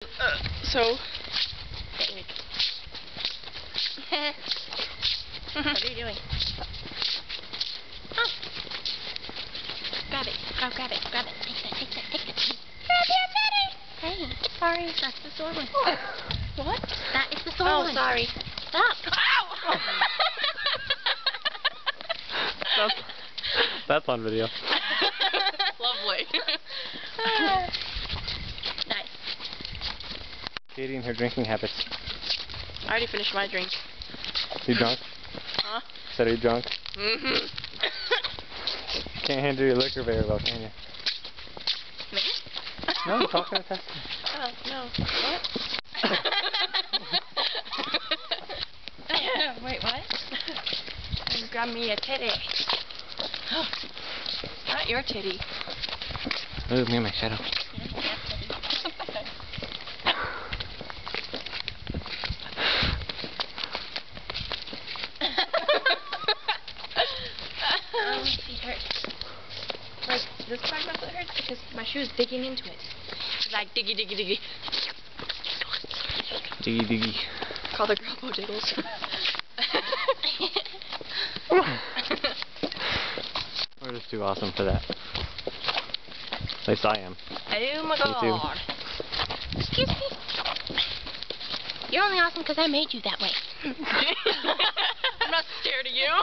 So. What are you doing? Oh. Grab it. Go grab it. Grab it. Take that. Take that. Take that. Grab your teddy. Hey, sorry. That's the sore one. What? That is the sore one. Oh, sorry. Stop. Ow! That's on video. Lovely. Nice. Katie and her drinking habits. I already finished my drink. You drunk? Huh? Said are you drunk? Mm-hmm. Can't handle your liquor very well, can you? Me? No, I'm talking to Tessa. Oh, no. What? Wait, what? Grab me a titty. Not your titty. Move me in my shadow. Feet hurt. Like, this part of my foot hurts because my shoe is digging into it. It's like diggy, diggy, diggy. Diggy diggy. Call the girl Bojiggles. We're just too awesome for that. At least I am. Oh my Me too. god. Excuse me. You're only awesome because I made you that way. I'm not scared of you.